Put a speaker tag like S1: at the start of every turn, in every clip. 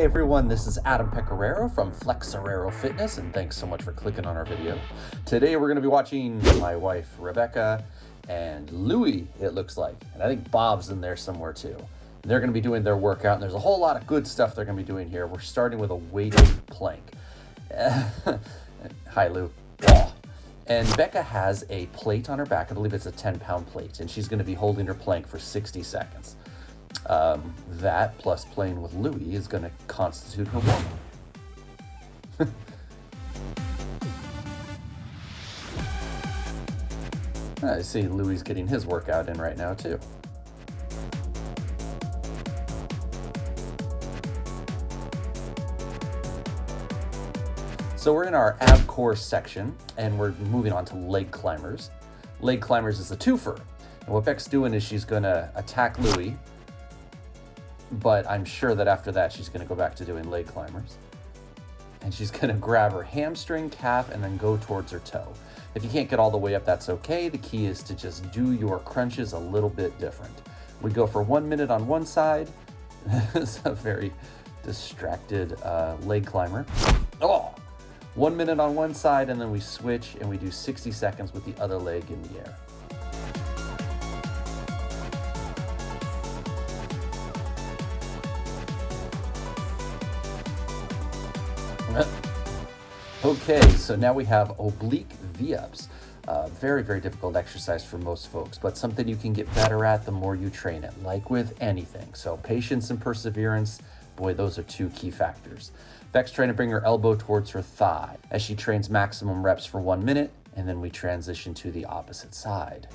S1: Hi everyone, this is Adam Pecoraro from Flexoraro Fitness, and thanks so much for clicking on our video. Today we're going to be watching my wife Rebecca and Louie, it looks like, and I think Bob's in there somewhere too. They're going to be doing their workout, and there's a whole lot of good stuff they're going to be doing here. We're starting with a weighted plank. Hi Lou. Oh. And Becca has a plate on her back. I believe it's a 10-pound plate, and she's going to be holding her plank for 60 seconds. That plus playing with Louie is going to constitute her warm-up. I see Louie's getting his workout in right now too. So we're in our ab core section, and we're moving on to leg climbers. Leg climbers is a twofer. And what Beck's doing is she's going to attack Louie, but I'm sure that after that she's going to go back to doing leg climbers. And she's going to grab her hamstring, calf, and then go towards her toe. If you can't get all the way up, that's okay. The key is to just do your crunches a little bit different. We go for 1 minute on one side. It's a very distracted leg climber. Oh! 1 minute on one side, and then we switch and we do 60 seconds with the other leg in the air. Okay, so now we have oblique V-ups. Very, very difficult exercise for most folks, but something you can get better at the more you train it, like with anything. So patience and perseverance, boy, those are two key factors. Beck's trying to bring her elbow towards her thigh as she trains maximum reps for 1 minute, and then we transition to the opposite side.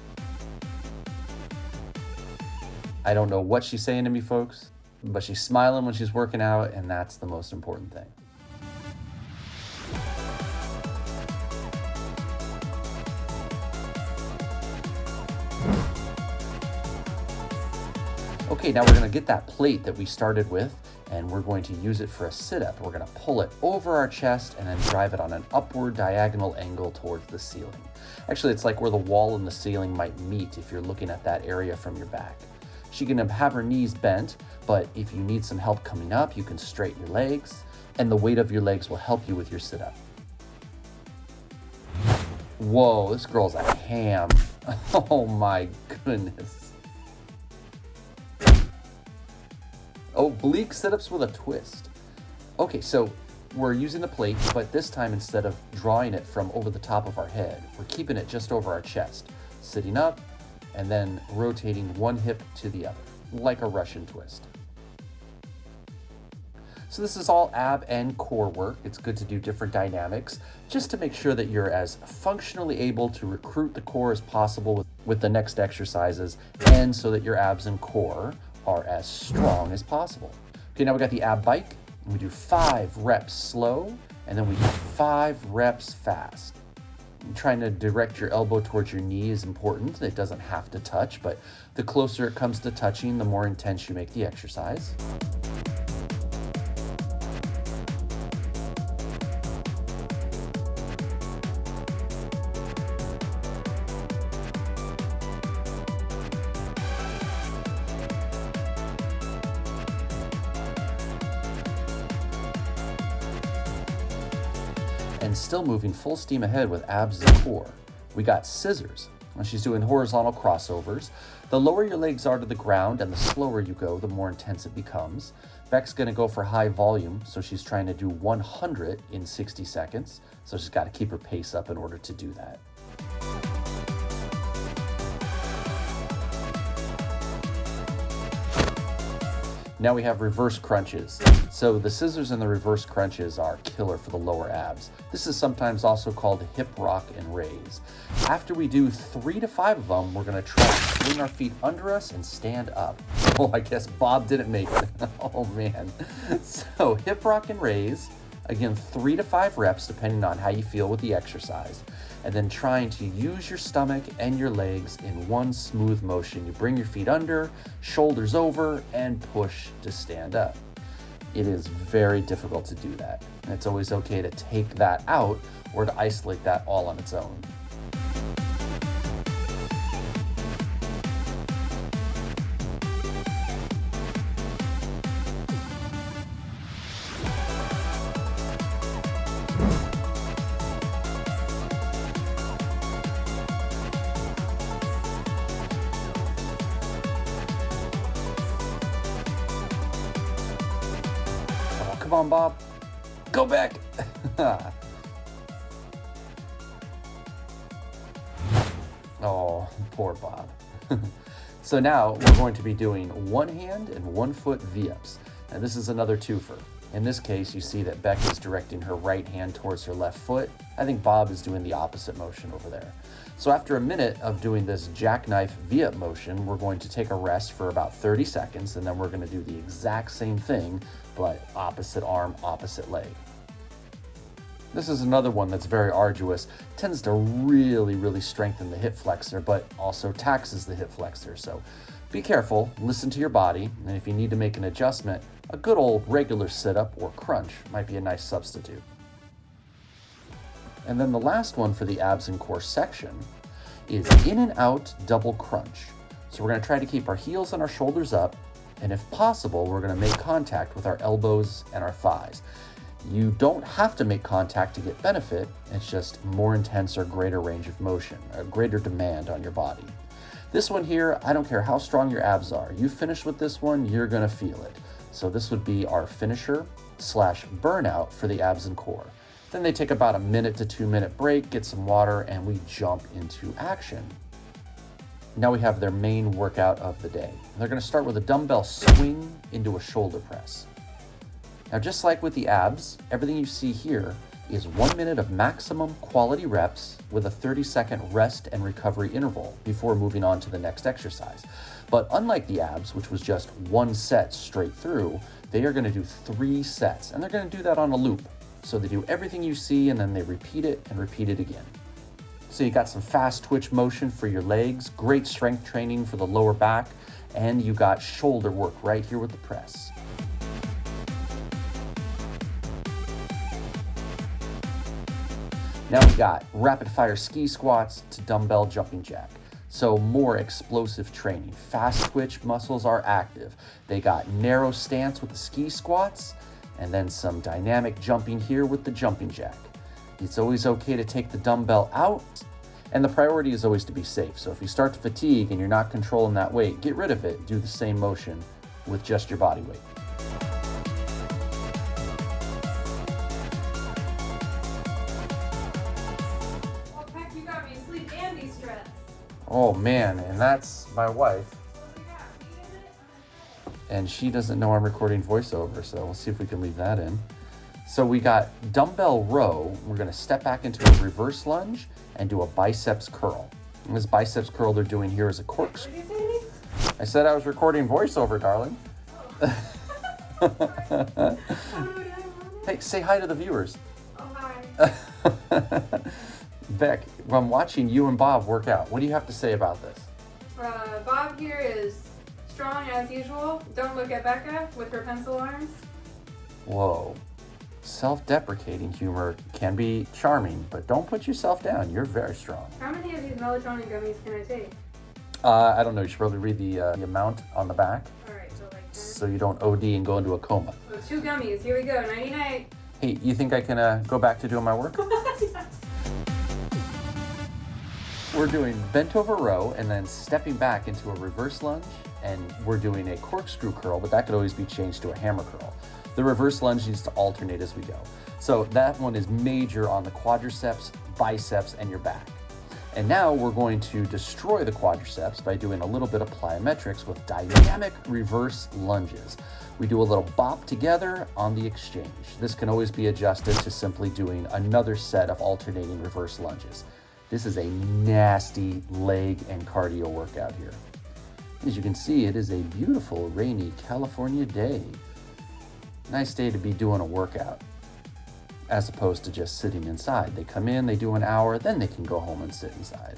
S1: I don't know what she's saying to me, folks, but she's smiling when she's working out, and that's the most important thing. Okay, now we're going to get that plate that we started with, and we're going to use it for a sit-up. We're going to pull it over our chest and then drive it on an upward diagonal angle towards the ceiling. Actually, it's like where the wall and the ceiling might meet if you're looking at that area from your back. She can have her knees bent, but if you need some help coming up, you can straighten your legs, and the weight of your legs will help you with your sit-up. Whoa, this girl's a ham. Oh my goodness. Oblique sit-ups with a twist. Okay, so we're using the plate, but this time instead of drawing it from over the top of our head, we're keeping it just over our chest, sitting up, and then rotating one hip to the other, like a Russian twist. So this is all ab and core work. It's good to do different dynamics, just to make sure that you're as functionally able to recruit the core as possible with the next exercises, and so that your abs and core are as strong as possible. Okay, now we got the ab bike. We do 5 reps slow, and then we do 5 reps fast. And trying to direct your elbow towards your knee is important. It doesn't have to touch, but the closer it comes to touching, the more intense you make the exercise. And still moving full steam ahead with abs and core. We got scissors. And she's doing horizontal crossovers. The lower your legs are to the ground and the slower you go, the more intense it becomes. Beck's gonna go for high volume, so she's trying to do 100 in 60 seconds. So she's gotta keep her pace up in order to do that. Now we have reverse crunches. So the scissors and the reverse crunches are killer for the lower abs. This is sometimes also called hip rock and raise. After we do 3 to 5 of them, we're gonna try to swing our feet under us and stand up. Oh, I guess Bob didn't make it. Oh man. So hip rock and raise, again, 3 to 5 reps depending on how you feel with the exercise. And then trying to use your stomach and your legs in one smooth motion. You bring your feet under, shoulders over, and push to stand up. It is very difficult to do that. And it's always okay to take that out or to isolate that all on its own. Come on, Bob. Go back. Oh, poor Bob. So now we're going to be doing one hand and 1 foot V-ups. And this is another twofer. In this case, you see that Beck is directing her right hand towards her left foot. I think Bob is doing the opposite motion over there. So after a minute of doing this jackknife V-up motion, we're going to take a rest for about 30 seconds, and then we're going to do the exact same thing, but opposite arm, opposite leg. This is another one that's very arduous, tends to really strengthen the hip flexor, but also taxes the hip flexor. So be careful, listen to your body, and if you need to make an adjustment, a good old regular sit-up or crunch might be a nice substitute. And then the last one for the abs and core section is in and out double crunch. So we're going to try to keep our heels and our shoulders up, and if possible, we're going to make contact with our elbows and our thighs. You don't have to make contact to get benefit, it's just more intense or greater range of motion, a greater demand on your body. This one here, I don't care how strong your abs are, you finish with this one, you're going to feel it. So this would be our finisher / burnout for the abs and core. Then they take about a 1 to 2 minute break, get some water, and we jump into action. Now we have their main workout of the day. They're going to start with a dumbbell swing into a shoulder press. Now, just like with the abs, everything you see here is 1 minute of maximum quality reps with a 30-second rest and recovery interval before moving on to the next exercise. But unlike the abs, which was just 1 set straight through, they are going to do 3 sets, and they're going to do that on a loop. So they do everything you see, and then they repeat it and repeat it again. So you got some fast twitch motion for your legs, great strength training for the lower back, and you got shoulder work right here with the press. Now we got rapid fire ski squats to dumbbell jumping jack. So more explosive training. Fast twitch muscles are active. They got narrow stance with the ski squats, and then some dynamic jumping here with the jumping jack. It's always okay to take the dumbbell out, and the priority is always to be safe. So if you start to fatigue and you're not controlling that weight, get rid of it. Do the same motion with just your body weight. Oh man, and that's my wife. And she doesn't know I'm recording voiceover, so we'll see if we can leave that in. So we got dumbbell row. We're going to step back into a reverse lunge and do a biceps curl. And this biceps curl they're doing here is a corkscrew.
S2: What did you say?
S1: I said I was recording voiceover, darling.
S2: Oh.
S1: Hey, say hi to the viewers.
S2: Oh, hi.
S1: Beck, I'm watching you and Bob work out. What do you have to say about this?
S2: Bob here is strong as usual. Don't look at Becca with her pencil arms.
S1: Whoa. Self-deprecating humor can be charming, but don't put yourself down. You're very strong.
S2: How many of these melatonin gummies can I take?
S1: I don't know. You should probably read the amount on the back
S2: Alright, so like 10.
S1: so you don't OD and go into a coma.
S2: So 2 gummies. Here we go. Nighty-night.
S1: Hey, you think I can go back to doing my work? We're doing bent over row and then stepping back into a reverse lunge, and we're doing a corkscrew curl, but that could always be changed to a hammer curl. The reverse lunge needs to alternate as we go. So that one is major on the quadriceps, biceps, and your back. And now we're going to destroy the quadriceps by doing a little bit of plyometrics with dynamic reverse lunges. We do a little bop together on the exchange. This can always be adjusted to simply doing another set of alternating reverse lunges. This is a nasty leg and cardio workout here. As you can see, it is a beautiful, rainy California day. Nice day to be doing a workout, as opposed to just sitting inside. They come in, they do an hour, then they can go home and sit inside.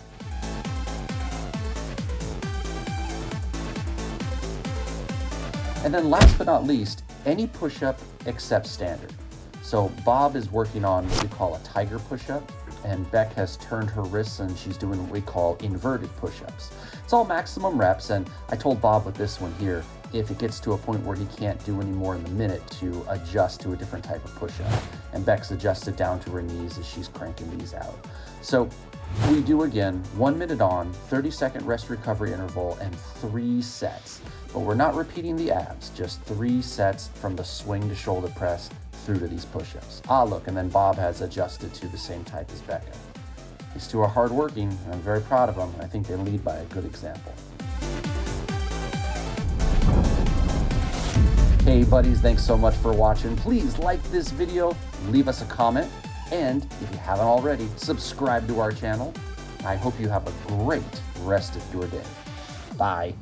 S1: And then last but not least, any push-up except standard. So Bob is working on what we call a tiger push-up, and Beck has turned her wrists and she's doing what we call inverted push-ups. It's all maximum reps, and I told Bob with this one here, if it gets to a point where he can't do any more in the minute, to adjust to a different type of push-up. And Beck's adjusted down to her knees as she's cranking these out. So we do again, 1 minute on, 30-second rest recovery interval, and 3 sets. but we're not repeating the abs, just 3 sets from the swing to shoulder press through to these push-ups. Ah, look, and then Bob has adjusted to the same type as Becca. These two are hardworking, and I'm very proud of them. I think they lead by a good example. Hey buddies, thanks so much for watching. Please like this video, leave us a comment, and if you haven't already, subscribe to our channel. I hope you have a great rest of your day. Bye.